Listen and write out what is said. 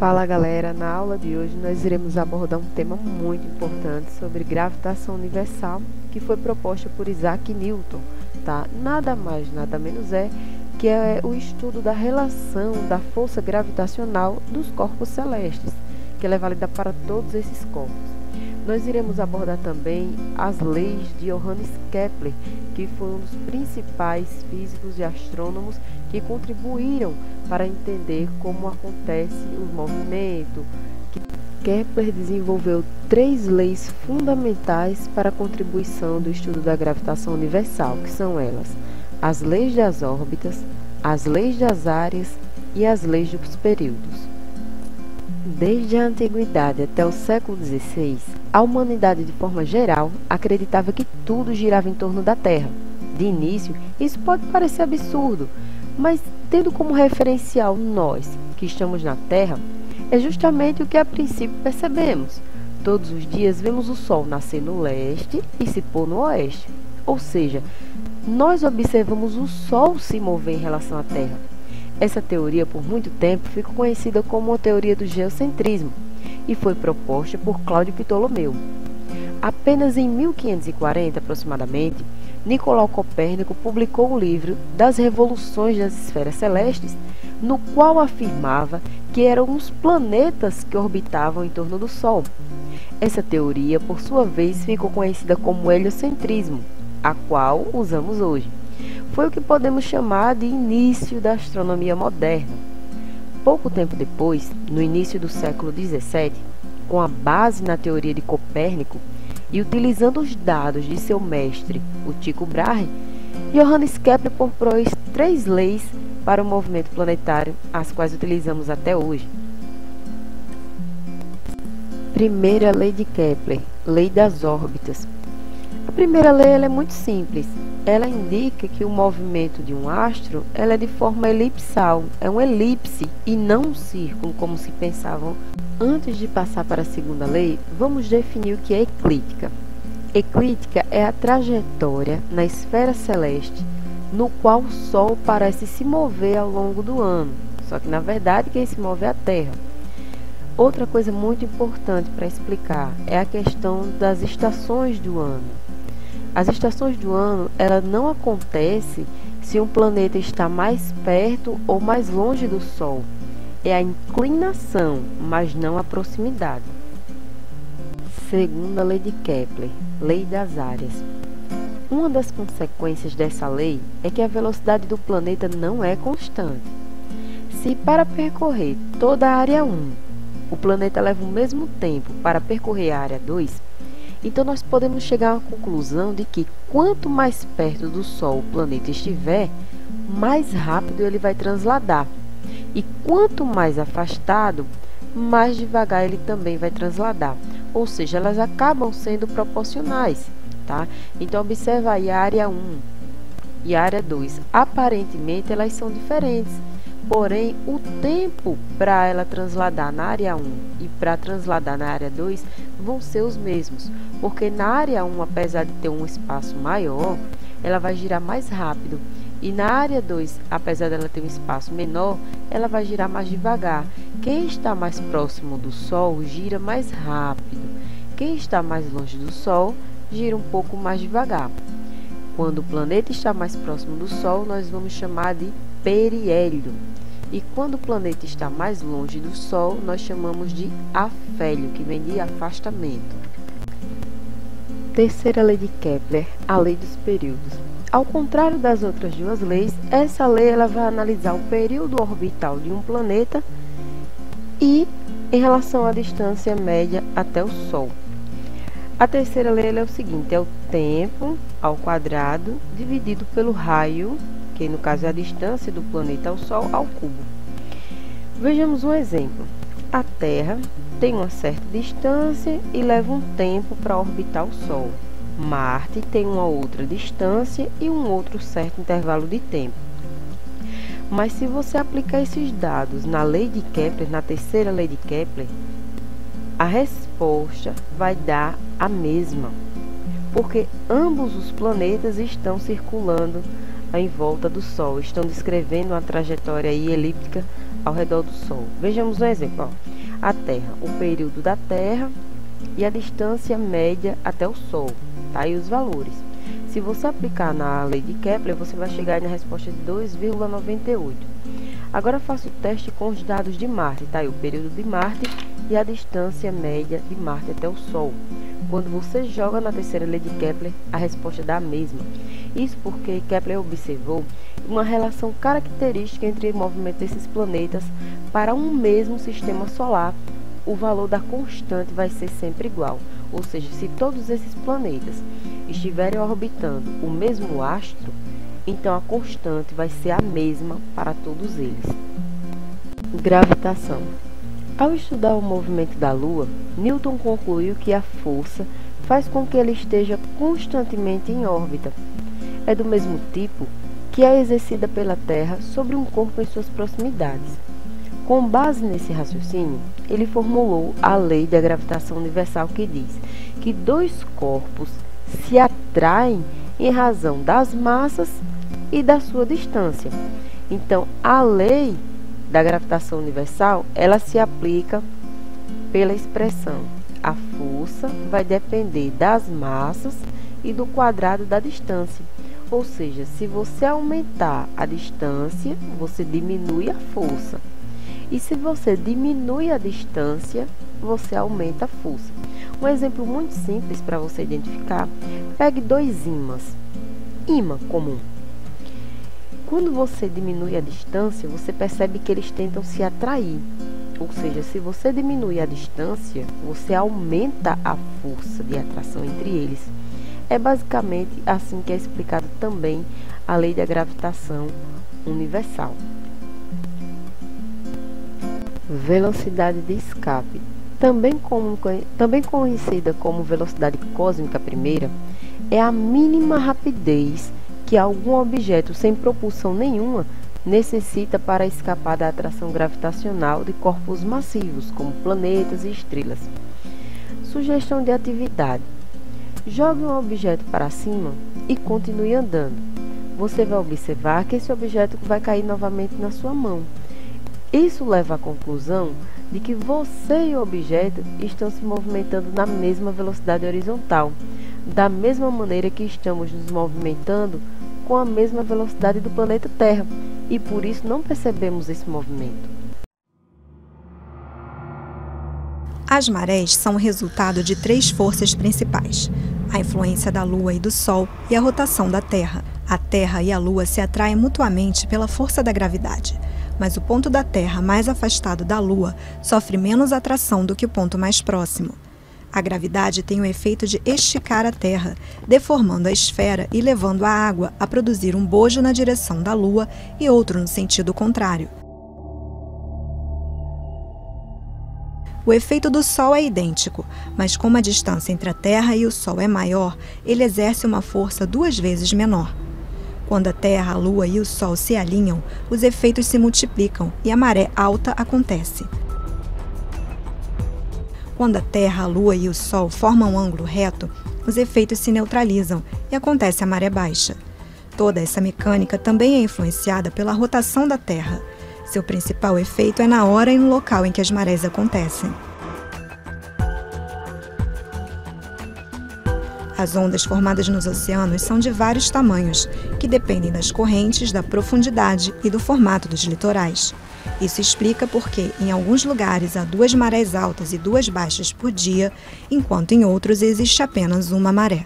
Fala galera, na aula de hoje nós iremos abordar um tema muito importante sobre gravitação universal que foi proposta por Isaac Newton, tá? Nada mais, nada menos que é o estudo da relação da força gravitacional dos corpos celestes, que ela é válida para todos esses corpos. Nós iremos abordar também as leis de Johannes Kepler, que foi um dos principais físicos e astrônomos que contribuíram para entender como acontece o movimento. Kepler desenvolveu 3 leis fundamentais para a contribuição do estudo da gravitação universal, que são elas: as leis das órbitas, as leis das áreas e as leis dos períodos. Desde a antiguidade até o século XVI, a humanidade, de forma geral, acreditava que tudo girava em torno da Terra. De início, isso pode parecer absurdo, mas tendo como referencial nós, que estamos na Terra, é justamente o que a princípio percebemos. Todos os dias vemos o Sol nascer no leste e se pôr no oeste. Ou seja, nós observamos o Sol se mover em relação à Terra. Essa teoria, por muito tempo, ficou conhecida como a teoria do geocentrismo e foi proposta por Cláudio Ptolomeu. Apenas em 1540, aproximadamente, Nicolau Copérnico publicou o livro Das Revoluções das Esferas Celestes, no qual afirmava que eram os planetas que orbitavam em torno do Sol. Essa teoria, por sua vez, ficou conhecida como heliocentrismo, a qual usamos hoje. Foi o que podemos chamar de início da astronomia moderna. Pouco tempo depois, no início do século XVII, com a base na teoria de Copérnico e utilizando os dados de seu mestre, o Tycho Brahe, Johannes Kepler propôs 3 leis para o movimento planetário, as quais utilizamos até hoje. Primeira lei de Kepler, lei das órbitas. A primeira lei ela é muito simples. Ela indica que o movimento de um astro ela é de forma elipsal, é uma elipse e não um círculo, como se pensavam. Antes de passar para a segunda lei, vamos definir o que é eclíptica. Eclíptica é a trajetória na esfera celeste no qual o Sol parece se mover ao longo do ano, só que na verdade quem se move é a Terra. Outra coisa muito importante para explicar é a questão das estações do ano. As estações do ano, ela não acontece se um planeta está mais perto ou mais longe do Sol. É a inclinação, mas não a proximidade. Segunda lei de Kepler, lei das áreas. Uma das consequências dessa lei é que a velocidade do planeta não é constante. Se para percorrer toda a área 1, o planeta leva o mesmo tempo para percorrer a área 2, então nós podemos chegar a uma conclusão de que quanto mais perto do Sol o planeta estiver, mais rápido ele vai transladar. E quanto mais afastado, mais devagar ele também vai transladar. Ou seja, elas acabam sendo proporcionais, tá? Então observa aí a área 1 e a área 2. Aparentemente elas são diferentes. Porém, o tempo para ela transladar na área 1 e para transladar na área 2 vão ser os mesmos, porque na área 1, apesar de ter um espaço maior, ela vai girar mais rápido, e na área 2, apesar dela ter um espaço menor, ela vai girar mais devagar. Quem está mais próximo do Sol gira mais rápido, quem está mais longe do Sol gira um pouco mais devagar. Quando o planeta está mais próximo do Sol, nós vamos chamar de periélio. E quando o planeta está mais longe do Sol, nós chamamos de afélio, que vem de afastamento. Terceira lei de Kepler, a lei dos períodos. Ao contrário das outras 2 leis, essa lei ela vai analisar o período orbital de um planeta e em relação à distância média até o Sol. A terceira lei é o seguinte, é o tempo ao quadrado dividido pelo raio, que no caso é a distância do planeta ao Sol, ao cubo. Vejamos um exemplo. A Terra tem uma certa distância e leva um tempo para orbitar o Sol. Marte tem uma outra distância e um outro certo intervalo de tempo. Mas se você aplicar esses dados na lei de Kepler, na terceira lei de Kepler, a resposta vai dar a mesma, porque ambos os planetas estão circulando em volta do Sol, estão descrevendo uma trajetória aí elíptica ao redor do Sol. Vejamos um exemplo. a Terra, o período da Terra e a distância média até o Sol, tá? E os valores. Se você aplicar na lei de Kepler, você vai chegar na resposta de 2,98. Agora faça o teste com os dados de Marte, tá? E o período de Marte e a distância média de Marte até o Sol. Quando você joga na terceira lei de Kepler, a resposta dá a mesma. Isso porque Kepler observou uma relação característica entre o movimento desses planetas para um mesmo sistema solar. O valor da constante vai ser sempre igual, ou seja, se todos esses planetas estiverem orbitando o mesmo astro, então a constante vai ser a mesma para todos eles. Gravitação. Ao estudar o movimento da Lua, Newton concluiu que a força faz com que ele esteja constantemente em órbita. É do mesmo tipo que é exercida pela Terra sobre um corpo em suas proximidades. Com base nesse raciocínio, ele formulou a lei da gravitação universal, que diz que dois corpos se atraem em razão das massas e da sua distância. Então, a lei da gravitação universal, ela se aplica pela expressão: a força vai depender das massas e do quadrado da distância. Ou seja, se você aumentar a distância, você diminui a força. E se você diminui a distância, você aumenta a força. Um exemplo muito simples para você identificar: pegue dois ímãs. Ímã comum. Quando você diminui a distância, você percebe que eles tentam se atrair. Ou seja, se você diminui a distância, você aumenta a força de atração entre eles. É basicamente assim que é explicado também a lei da gravitação universal. Velocidade de escape. Também conhecida como velocidade cósmica primeira, é a mínima rapidez que algum objeto sem propulsão nenhuma necessita para escapar da atração gravitacional de corpos massivos, como planetas e estrelas. Sugestão de atividade: jogue um objeto para cima e continue andando. Você vai observar que esse objeto vai cair novamente na sua mão. Isso leva à conclusão de que você e o objeto estão se movimentando na mesma velocidade horizontal, da mesma maneira que estamos nos movimentando com a mesma velocidade do planeta Terra, e por isso não percebemos esse movimento. As marés são o resultado de três forças principais: a influência da Lua e do Sol e a rotação da Terra. A Terra e a Lua se atraem mutuamente pela força da gravidade, mas o ponto da Terra mais afastado da Lua sofre menos atração do que o ponto mais próximo. A gravidade tem o efeito de esticar a Terra, deformando a esfera e levando a água a produzir um bojo na direção da Lua e outro no sentido contrário. O efeito do Sol é idêntico, mas como a distância entre a Terra e o Sol é maior, ele exerce uma força 2 vezes menor. Quando a Terra, a Lua e o Sol se alinham, os efeitos se multiplicam e a maré alta acontece. Quando a Terra, a Lua e o Sol formam um ângulo reto, os efeitos se neutralizam e acontece a maré baixa. Toda essa mecânica também é influenciada pela rotação da Terra. Seu principal efeito é na hora e no local em que as marés acontecem. As ondas formadas nos oceanos são de vários tamanhos, que dependem das correntes, da profundidade e do formato dos litorais. Isso explica por que, em alguns lugares, há 2 marés altas e 2 baixas por dia, enquanto em outros existe apenas uma maré.